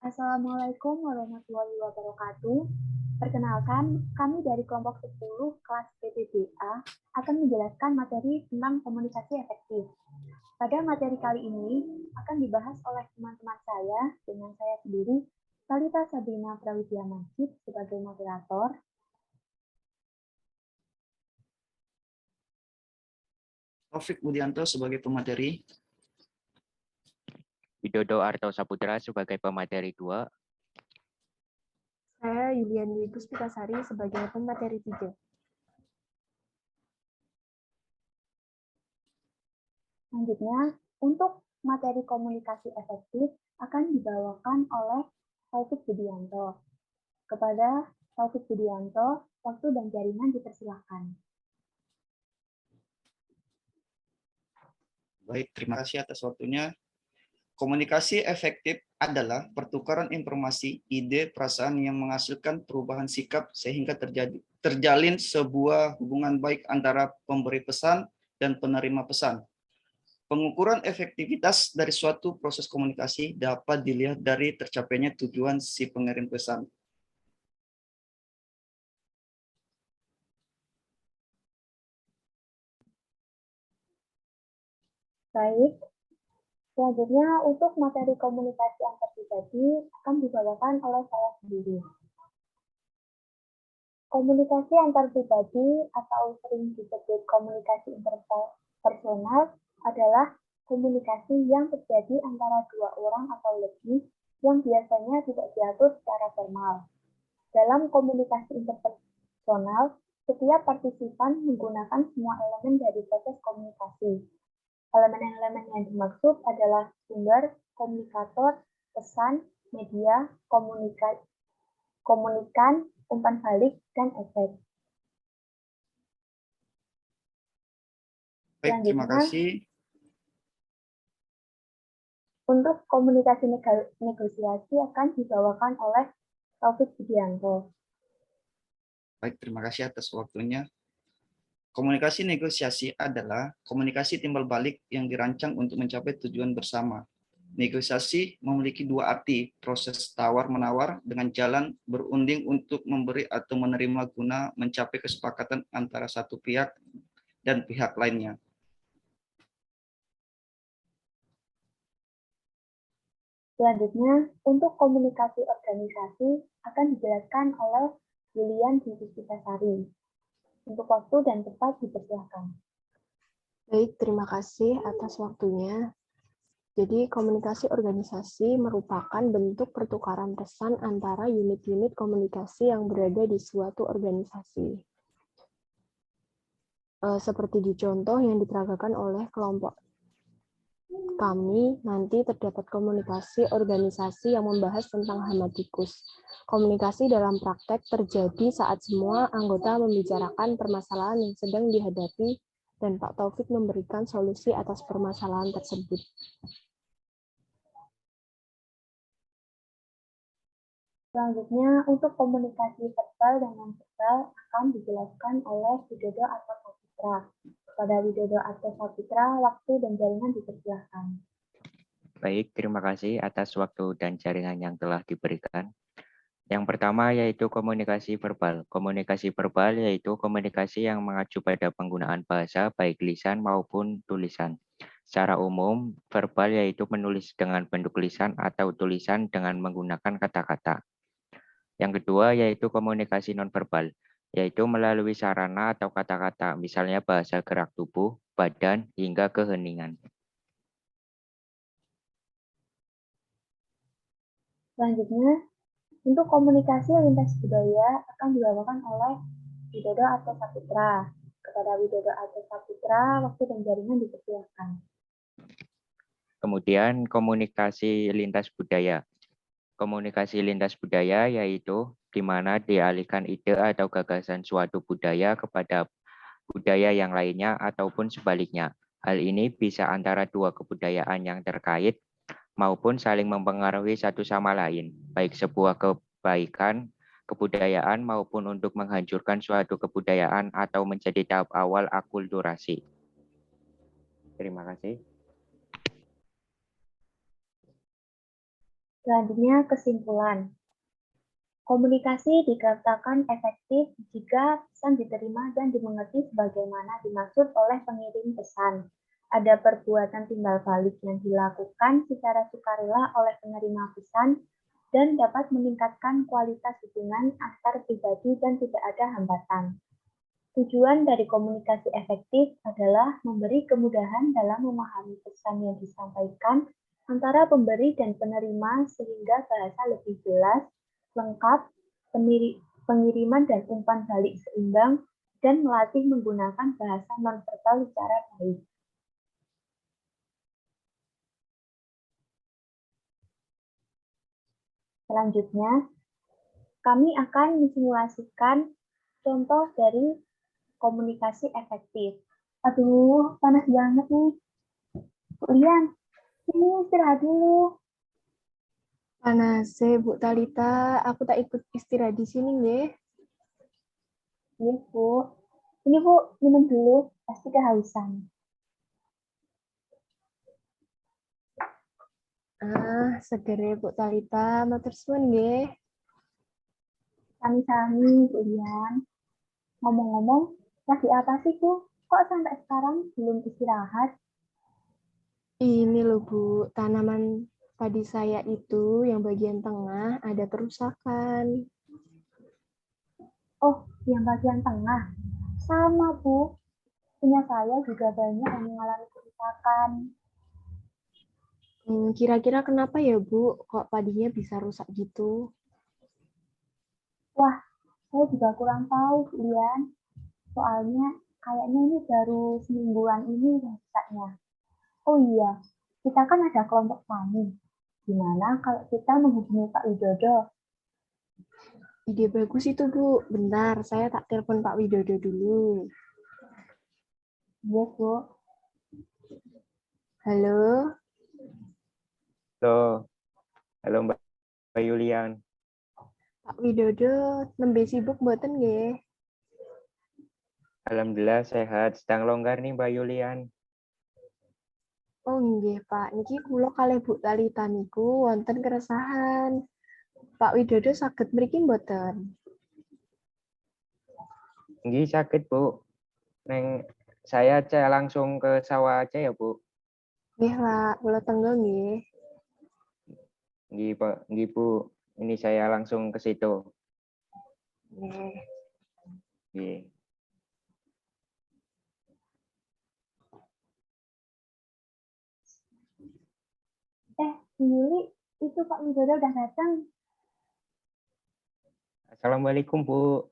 Assalamualaikum warahmatullahi wabarakatuh. Perkenalkan, kami dari kelompok 10 kelas PPBA akan menjelaskan materi tentang komunikasi efektif. Pada materi kali ini akan dibahas oleh teman-teman saya dengan saya sendiri, Talita Sabrina Prawidya Majid sebagai moderator, Taufik Budianto sebagai pemateri, Widodo Arto Saputra sebagai pemateri 2, saya Yulian Dwi Puspitasari sebagai pemateri 3. Selanjutnya, untuk materi komunikasi efektif akan dibawakan oleh Taufik Budianto. Kepada Taufik Budianto, waktu dan jaringan dipersilakan. baik, terima kasih atas waktunya. Komunikasi efektif adalah pertukaran informasi, ide, perasaan yang menghasilkan perubahan sikap sehingga terjalin sebuah hubungan baik antara pemberi pesan dan penerima pesan. Pengukuran efektivitas dari suatu proses komunikasi dapat dilihat dari tercapainya tujuan si pengirim pesan. Baik, selanjutnya untuk materi komunikasi antar pribadi akan dibawakan oleh saya sendiri. Komunikasi antar pribadi atau sering disebut komunikasi interpersonal adalah komunikasi yang terjadi antara dua orang atau lebih yang biasanya tidak diatur secara formal. Dalam komunikasi interpersonal, setiap partisipan menggunakan semua elemen dari proses komunikasi. Elemen-elemen yang dimaksud adalah sumber, komunikator, pesan, media, komunikan, umpan balik, dan efek. Baik, terima kasih. Untuk komunikasi negosiasi akan dibawakan oleh Taufik Budianto. Baik, terima kasih atas waktunya. Komunikasi negosiasi adalah komunikasi timbal balik yang dirancang untuk mencapai tujuan bersama. Negosiasi memiliki dua arti, proses tawar-menawar dengan jalan berunding untuk memberi atau menerima guna mencapai kesepakatan antara satu pihak dan pihak lainnya. Selanjutnya, untuk komunikasi organisasi akan dijelaskan oleh Yulian Dwi Puspitasari. Untuk waktu dan tempat dipersilakan. Baik, terima kasih atas waktunya. Jadi, komunikasi organisasi merupakan bentuk pertukaran pesan antara unit-unit komunikasi yang berada di suatu organisasi. Seperti di contoh yang diperagakan oleh kelompok kami, nanti terdapat komunikasi organisasi yang membahas tentang hama tikus. Komunikasi dalam praktek terjadi saat semua anggota membicarakan permasalahan yang sedang dihadapi dan Pak Taufik memberikan solusi atas permasalahan tersebut. Selanjutnya, untuk komunikasi verbal dan non-verbal akan dijelaskan oleh Widodo Arto Saputra. Kepada Widodo Arto Saputra, waktu dan jaringan dipersilakan. baik, terima kasih atas waktu dan jaringan yang telah diberikan. Yang pertama yaitu komunikasi verbal. Komunikasi verbal yaitu komunikasi yang mengacu pada penggunaan bahasa baik lisan maupun tulisan. Secara umum, verbal yaitu menulis dengan bentuk lisan atau tulisan dengan menggunakan kata-kata. Yang kedua yaitu komunikasi nonverbal, yaitu melalui sarana atau kata-kata, misalnya bahasa gerak tubuh, badan, hingga keheningan. Selanjutnya, untuk komunikasi lintas budaya akan dibawakan oleh Widodo Arto Saputra. Kepada Widodo Arto Saputra, waktu dan jaringan dipersilakan. Kemudian komunikasi lintas budaya. Komunikasi lintas budaya yaitu di mana dialihkan ide atau gagasan suatu budaya kepada budaya yang lainnya ataupun sebaliknya. Hal ini bisa antara dua kebudayaan yang terkait maupun saling mempengaruhi satu sama lain, baik sebuah kebaikan kebudayaan maupun untuk menghancurkan suatu kebudayaan atau menjadi tahap awal akulturasi. Terima kasih. Selanjutnya, kesimpulan. Komunikasi dikatakan efektif jika pesan diterima dan dimengerti sebagaimana dimaksud oleh pengirim pesan. Ada perbuatan timbal balik yang dilakukan secara sukarela oleh penerima pesan dan dapat meningkatkan kualitas hubungan antar pribadi dan tidak ada hambatan. Tujuan dari komunikasi efektif adalah memberi kemudahan dalam memahami pesan yang disampaikan antara pemberi dan penerima sehingga bahasa lebih jelas, lengkap, pengiriman dan umpan balik seimbang, dan melatih menggunakan bahasa nonverbal secara baik. Selanjutnya, kami akan mensimulasikan contoh dari komunikasi efektif. Aduh, panas banget nih. Lian, ini istirahat dulu. Panas, Bu Talita, aku tak ikut istirahat di sini, nggih. Iya, Bu. Ini, Bu, minum dulu. Pasti kehausan. Seger ya, Bu Talita. Matur suwun, nggih. Sami-sami, Bu Lian. Ngomong-ngomong, lagi apa sih, Bu? Kok sampai sekarang belum istirahat? Ini loh, Bu, tanaman padi saya itu yang bagian tengah ada kerusakan. Oh, yang bagian tengah. Sama, Bu. Punya saya juga banyak yang mengalami kerusakan. Kira-kira kenapa ya, Bu? Kok padinya bisa rusak gitu? Wah, saya juga kurang tahu, Bu Lian. Soalnya kayaknya ini baru semingguan ini rusaknya. Oh iya, kita kan ada kelompok tani. Gimana kalau kita menghubungi Pak Widodo? Ide bagus itu, Bu. Bentar, saya tak telepon Pak Widodo dulu. Iya, Bu. Halo, Halo Mbak Yulian. Pak Widodo, nembe sibuk mboten nggih? Alhamdulillah sehat. Sedang longgar nih Mbak Yulian. Oh nggih, Pak. Niki kula kalih Bu Talita niku wonten keresahan. Pak Widodo saged mriki mboten? Nggih sakit Bu. Neng saya langsung ke sawah aja ya Bu. Nggih, Pak. Kula tenggo nggih. Nggih Pak, nggih Bu. Ini saya langsung ke situ. Nggih. Nggih. Bu Yuli, itu Pak Widodo udah datang. Assalamualaikum Bu.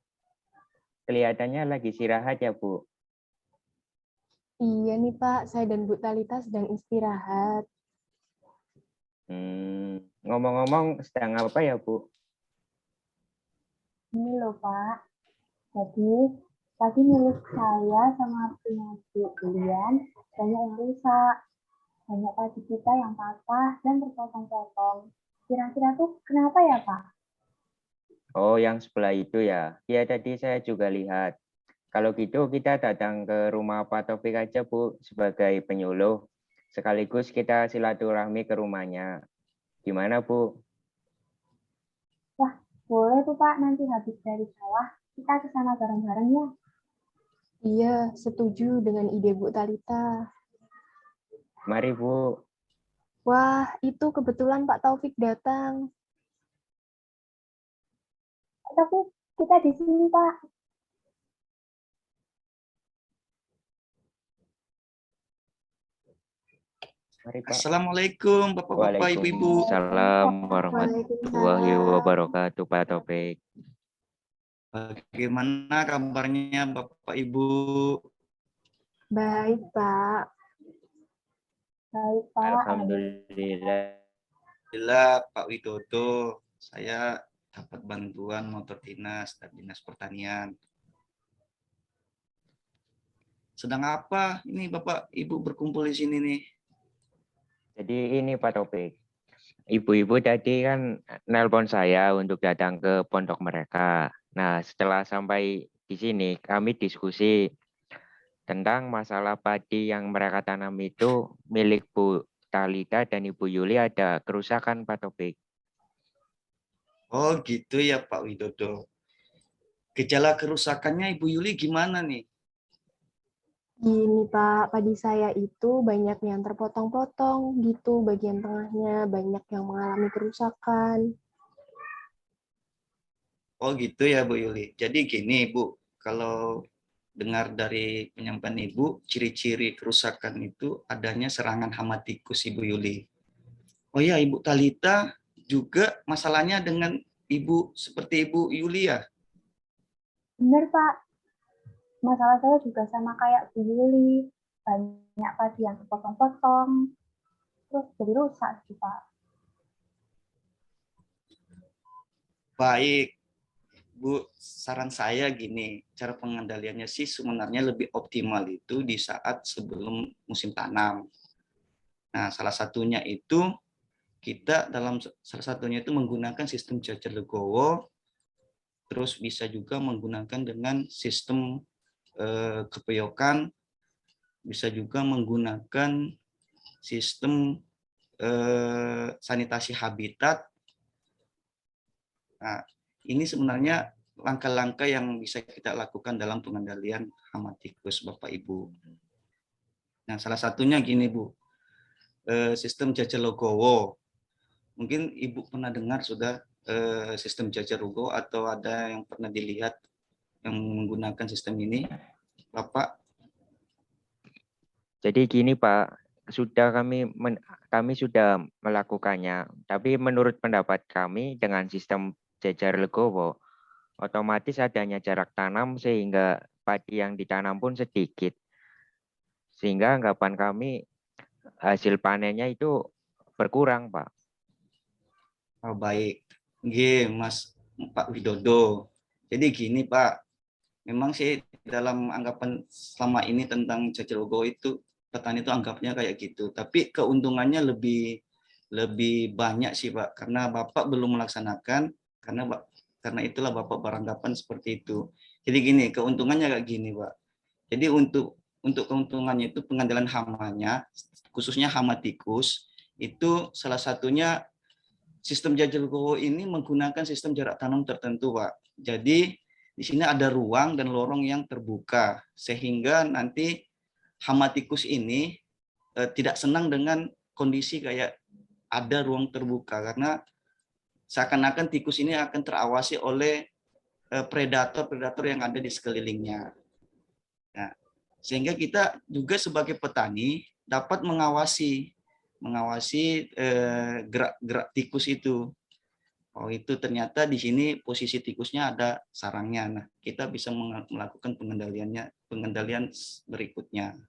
Kelihatannya lagi istirahat ya Bu. Iya nih, Pak. Saya dan Bu Talita sedang istirahat. Ngomong-ngomong sedang apa ya Bu? Ini loh, Pak. Jadi, tadi milik saya sama punya Bu Lian banyak yang rusak. Banyak padi kita yang patah dan terpotong-potong. Kira-kira tuh kenapa ya, Pak? Oh, yang sebelah itu ya. Ya tadi saya juga lihat. Kalau gitu kita datang ke rumah Pak Taufik aja Bu sebagai penyuluh. Sekaligus kita silaturahmi ke rumahnya. Gimana Bu? Wah, boleh tuh Pak, nanti habis dari sawah, kita ke sana bareng-bareng ya. Iya, setuju dengan ide Bu Talita. Mari Bu. Wah, itu kebetulan Pak Taufik datang. Tapi kita di sini, Pak. Mari Pak. Assalamualaikum Bapak-Bapak, Ibu-Ibu. Waalaikumsalam warahmatullahi wabarakatuh Pak Taufik. Bagaimana kabarnya Bapak Ibu? Baik, Pak. Baik, Pak. Alhamdulillah. Alhamdulillah Pak Widodo, saya dapat bantuan motor dinas dari Dinas Pertanian. Sedang apa ini Bapak Ibu berkumpul di sini nih? Jadi ini Pak Taufik. Ibu-ibu tadi kan nelpon saya untuk datang ke pondok mereka. Nah, setelah sampai di sini, kami diskusi tentang masalah padi yang mereka tanam itu milik Bu Talita dan Ibu Yuli ada kerusakan Pak Taufik. Oh gitu ya Pak Widodo. Gejala kerusakannya Ibu Yuli gimana nih? Gini Pak, padi saya itu banyak yang terpotong-potong gitu, bagian tengahnya banyak yang mengalami kerusakan. Oh gitu ya Bu Yuli. Jadi gini Bu, kalau dengar dari penyampaian Ibu, ciri-ciri kerusakan itu adanya serangan hama tikus Ibu Yuli. Oh ya, Ibu Talita juga masalahnya dengan Ibu seperti Ibu Yuli ya? Benar, Pak. Masalah saya juga sama kayak Bu Yuli. Banyak padi yang sepotong-potong, terus jadi rusak sih, Pak. Baik, Bu, saran saya gini, cara pengendaliannya sih sebenarnya lebih optimal itu di saat sebelum musim tanam. Nah, salah satunya itu kita salah satunya itu menggunakan sistem jajar legowo, terus bisa juga menggunakan dengan sistem kepeyokan, bisa juga menggunakan sistem sanitasi habitat. Nah, ini sebenarnya langkah-langkah yang bisa kita lakukan dalam pengendalian hama tikus, Bapak Ibu. Nah, salah satunya gini, Bu, sistem jajar legowo. Mungkin Ibu pernah dengar sudah sistem jajar legowo atau ada yang pernah dilihat yang menggunakan sistem ini, Bapak? Jadi gini Pak, kami sudah melakukannya, tapi menurut pendapat kami dengan sistem jajar legowo, otomatis adanya jarak tanam sehingga padi yang ditanam pun sedikit. Sehingga anggapan kami hasil panennya itu berkurang, Pak. Oh, baik. Nggih, Mas Pak Widodo. Jadi gini, Pak. Memang sih dalam anggapan selama ini tentang jajar legowo itu petani itu anggapnya kayak gitu. Tapi keuntungannya lebih banyak sih, Pak. Karena Bapak belum melaksanakan, karena itulah Bapak beranggapan seperti itu. Jadi gini, keuntungannya kayak gini, Pak. Jadi untuk keuntungannya itu pengendalian hamanya, khususnya hama tikus, itu salah satunya sistem jajar legowo ini menggunakan sistem jarak tanam tertentu, Pak. Jadi di sini ada ruang dan lorong yang terbuka sehingga nanti hama tikus ini tidak senang dengan kondisi kayak ada ruang terbuka karena seakan-akan tikus ini akan terawasi oleh predator-predator yang ada di sekelilingnya. Nah, sehingga kita juga sebagai petani dapat mengawasi gerak-gerak tikus itu. Oh, itu ternyata di sini posisi tikusnya ada sarangnya. Nah, kita bisa melakukan pengendalian berikutnya.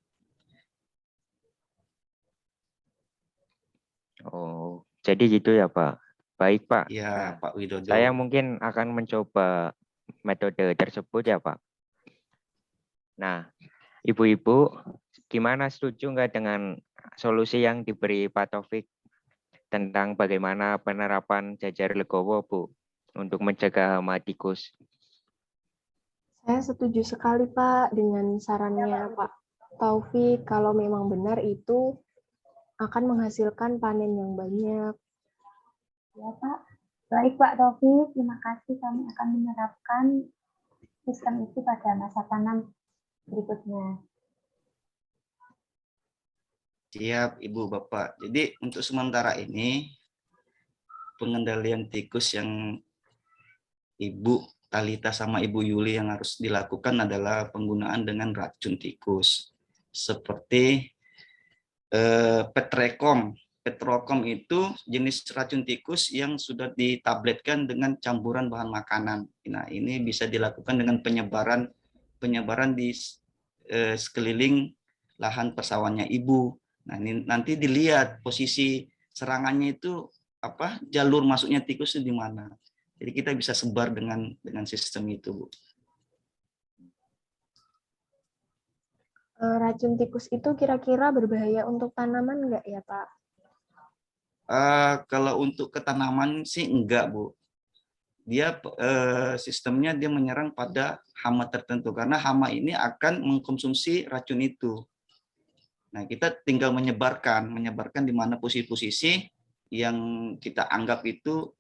Oh, jadi gitu ya Pak. Baik Pak. Ya, Nah, Pak Widodo. saya mungkin akan mencoba metode tersebut ya Pak. Nah, Ibu-ibu, gimana setuju nggak dengan solusi yang diberi Pak Taufik tentang bagaimana penerapan jajar legowo, Bu, untuk mencegah hama tikus? Saya setuju sekali Pak dengan sarannya Pak Taufik, kalau memang benar itu akan menghasilkan panen yang banyak. Ya, Pak. Baik, Pak Taufik. Terima kasih. Kami akan menerapkan sistem itu pada masa tanam berikutnya. Siap, Ibu Bapak. Jadi untuk sementara ini pengendalian tikus yang Ibu Talita sama Ibu Yuli yang harus dilakukan adalah penggunaan dengan racun tikus. Seperti Petrokom. Petrokom itu jenis racun tikus yang sudah ditabletkan dengan campuran bahan makanan. Nah, ini bisa dilakukan dengan penyebaran di sekeliling lahan persawahannya ibu. Nah, ini nanti dilihat posisi serangannya itu apa, jalur masuknya tikus itu di mana. Jadi kita bisa sebar dengan sistem itu, Bu. Racun tikus itu kira-kira berbahaya untuk tanaman nggak ya Pak? Kalau untuk ke tanaman sih enggak, Bu. Dia sistemnya dia menyerang pada hama tertentu karena hama ini akan mengkonsumsi racun itu. Nah, kita tinggal menyebarkan di mana posisi-posisi yang kita anggap itu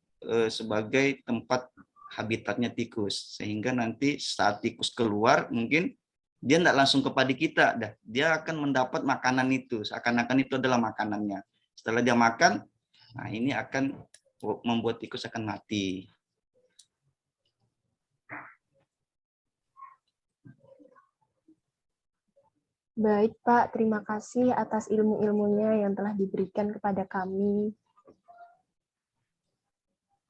sebagai tempat habitatnya tikus, sehingga nanti saat tikus keluar mungkin dia tidak langsung ke padi kita, dia akan mendapat makanan itu, seakan-akan itu adalah makanannya. Setelah dia makan, nah ini akan membuat tikus akan mati. Baik, Pak. Terima kasih atas ilmu-ilmunya yang telah diberikan kepada kami.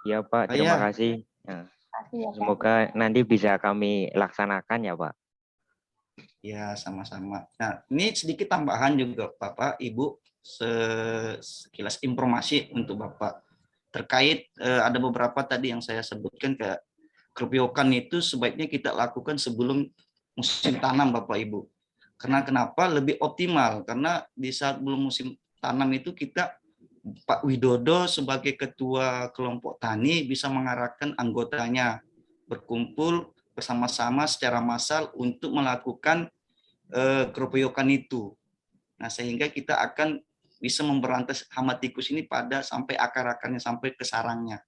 Ya, Pak. Terima kasih. Nah, semoga nanti bisa kami laksanakan ya, Pak. Ya, sama-sama. Nah, ini sedikit tambahan juga, Bapak, Ibu, sekilas informasi untuk Bapak. Terkait ada beberapa tadi yang saya sebutkan, kayak keropiokan itu sebaiknya kita lakukan sebelum musim tanam, Bapak Ibu. Karena kenapa? Lebih optimal, karena di saat belum musim tanam itu kita, Pak Widodo sebagai ketua kelompok tani bisa mengarahkan anggotanya berkumpul bersama-sama secara massal untuk melakukan keropiokan itu. Nah, sehingga kita akan bisa memberantas hama tikus ini pada sampai akar-akarnya, sampai ke sarangnya.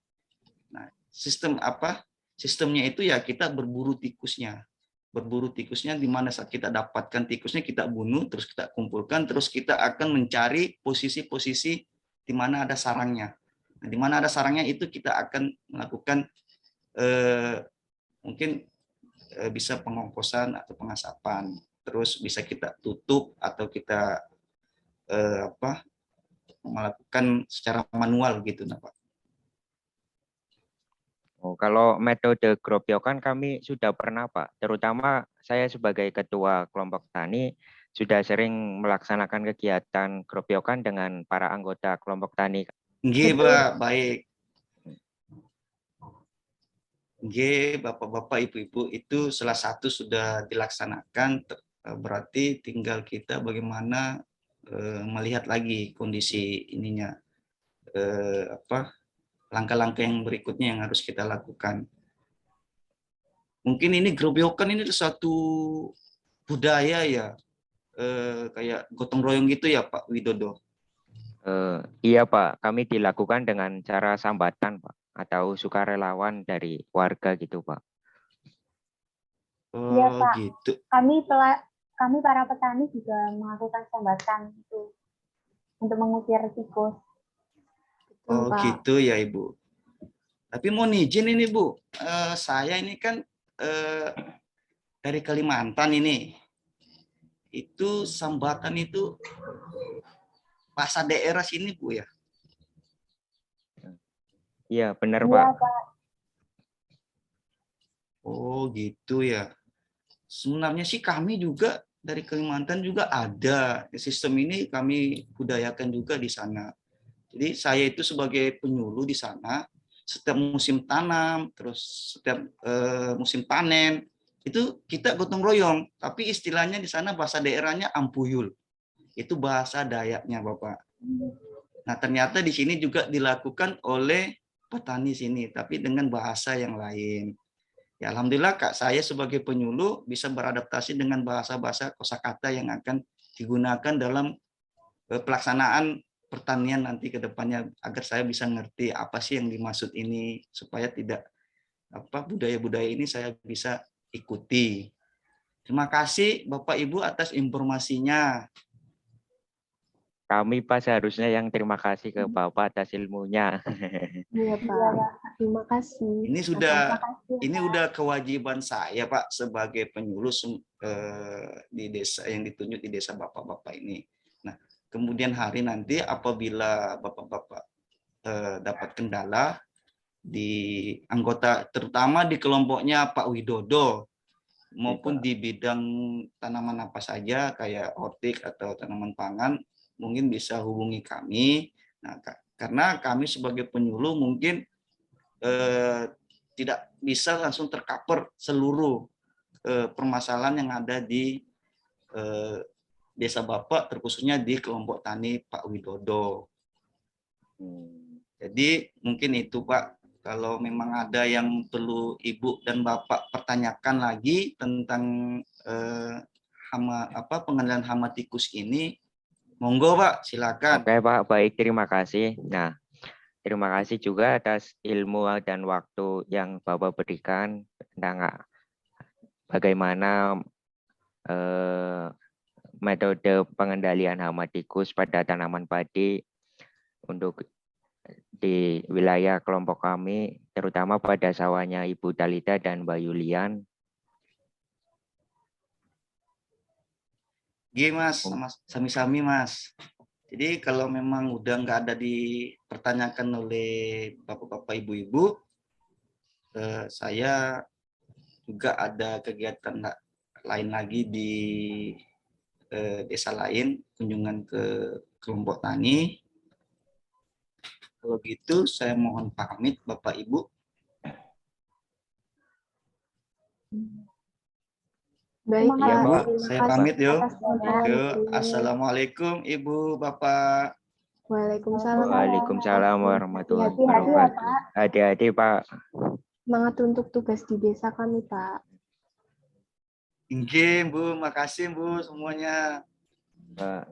Nah, sistemnya itu ya kita berburu tikusnya. Berburu tikusnya di mana saat kita dapatkan tikusnya kita bunuh, terus kita kumpulkan, terus kita akan mencari posisi-posisi di mana ada sarangnya. Nah, di mana ada sarangnya itu kita akan melakukan mungkin bisa pengongkosan atau pengasapan. Terus bisa kita tutup atau kita melakukan secara manual gitu, Pak. Oh, kalau metode keropiokan kami sudah pernah, Pak. Terutama saya sebagai ketua kelompok tani sudah sering melaksanakan kegiatan keropiokan dengan para anggota kelompok tani. Nggih, Pak, baik. Nggih, Bapak-bapak, Ibu-ibu, itu salah satu sudah dilaksanakan, berarti tinggal kita bagaimana melihat lagi kondisi ininya, langkah-langkah yang berikutnya yang harus kita lakukan. Mungkin ini keropiokan ini satu budaya ya, kayak gotong royong gitu ya, Pak Widodo. Iya, Pak, kami dilakukan dengan cara sambatan, Pak, atau sukarelawan dari warga gitu, Pak. Iya, Pak. Gitu. Kami para petani juga melakukan sambatan itu untuk mengusir tikus. Oh, Pak. gitu ya, Ibu. Tapi mau izin ini, Bu, saya ini kan dari Kalimantan ini. Itu sambatan itu bahasa daerah sini, Bu, ya? Iya, benar, Iya, Pak. Pak. Oh, gitu ya. Sebenarnya sih kami juga dari Kalimantan juga ada sistem ini, kami budayakan juga di sana. Jadi saya itu sebagai penyuluh di sana, setiap musim tanam, terus setiap musim panen, itu kita gotong royong, tapi istilahnya di sana bahasa daerahnya ampuyul. Itu bahasa Dayaknya, Bapak. Nah, ternyata di sini juga dilakukan oleh petani sini, tapi dengan bahasa yang lain. Ya, alhamdulillah Kak, saya sebagai penyuluh bisa beradaptasi dengan bahasa-bahasa kosakata yang akan digunakan dalam pelaksanaan pertanian nanti ke depannya, agar saya bisa ngerti apa sih yang dimaksud ini, supaya tidak budaya-budaya ini saya bisa ikuti. Terima kasih Bapak Ibu atas informasinya. Kami, Pak, seharusnya yang terima kasih ke Bapak atas ilmunya. Iya, Pak. Terima kasih. Ini udah kewajiban saya, Pak, sebagai penyuluh di desa yang ditunjuk di desa Bapak-bapak ini. Nah, kemudian hari nanti apabila Bapak-bapak dapat kendala di anggota, terutama di kelompoknya Pak Widodo, maupun di bidang tanaman apa saja kayak hortik atau tanaman pangan, mungkin bisa hubungi kami. Nah, karena kami sebagai penyuluh mungkin tidak bisa langsung tercover seluruh permasalahan yang ada di desa Bapak, terkhususnya di kelompok tani Pak Widodo. Jadi mungkin itu, Pak. Kalau memang ada yang perlu Ibu dan Bapak pertanyakan lagi tentang pengendalian hama tikus ini, monggo Pak, silakan. Oke, Pak, baik, terima kasih. Nah, terima kasih juga atas ilmu dan waktu yang Bapak berikan tentang bagaimana metode pengendalian hama tikus pada tanaman padi untuk di wilayah kelompok kami, terutama pada sawahnya Ibu Talita dan Mbak Yulian. Gini Mas, sami-sami Mas. Jadi kalau memang udah nggak ada dipertanyakan oleh bapak-bapak ibu-ibu, saya juga ada kegiatan lain lagi di desa lain, kunjungan ke kelompok tani. Kalau gitu saya mohon pamit Bapak Ibu. Baik, Iya, Pak. Pak. Terima Saya kasih pamit yo. atas waktunya. Yo, Assalamualaikum Ibu Bapak. Waalaikumsalam. Waalaikumsalam warahmatullahi Hati-hati ya, wabarakatuh. Pak. Hati-hati Pak. Semangat untuk tugas di desa kami, Pak. Inggih, Bu. Makasih, Bu, semuanya. Pak.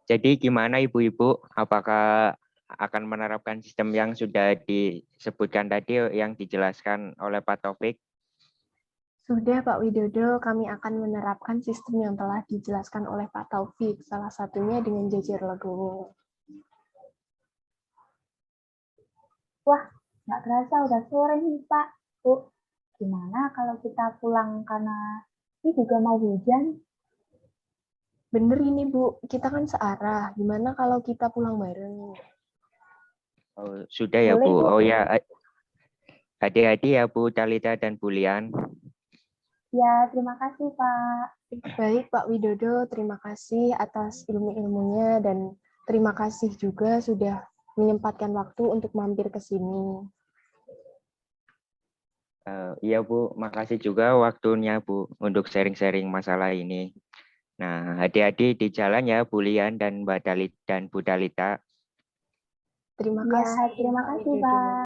Jadi gimana Ibu-Ibu? Apakah akan menerapkan sistem yang sudah disebutkan tadi yang dijelaskan oleh Pak Taufik? Sudah, Pak Widodo, kami akan menerapkan sistem yang telah dijelaskan oleh Pak Taufik, salah satunya dengan jajar legowo. Wah, nggak kerasa udah sore nih, Pak. Bu, gimana kalau kita pulang karena ini juga mau hujan? Bener ini, Bu. Kita kan searah. Gimana kalau kita pulang bareng? Oh, sudah ya, Boleh, Bu. Bu. Oh ya, hati-hati ya, Bu Talita dan Bu Lian. Ya, terima kasih, Pak. Baik, Pak Widodo. Terima kasih atas ilmu-ilmunya dan terima kasih juga sudah menyempatkan waktu untuk mampir ke sini. Iya, Bu. Makasih juga waktunya, Bu, untuk sharing-sharing masalah ini. Nah, hati-hati di jalan ya, Bu Lian dan Bu Talita. Terima Ya, kasih. terima Pak kasih, Widodo. Pak.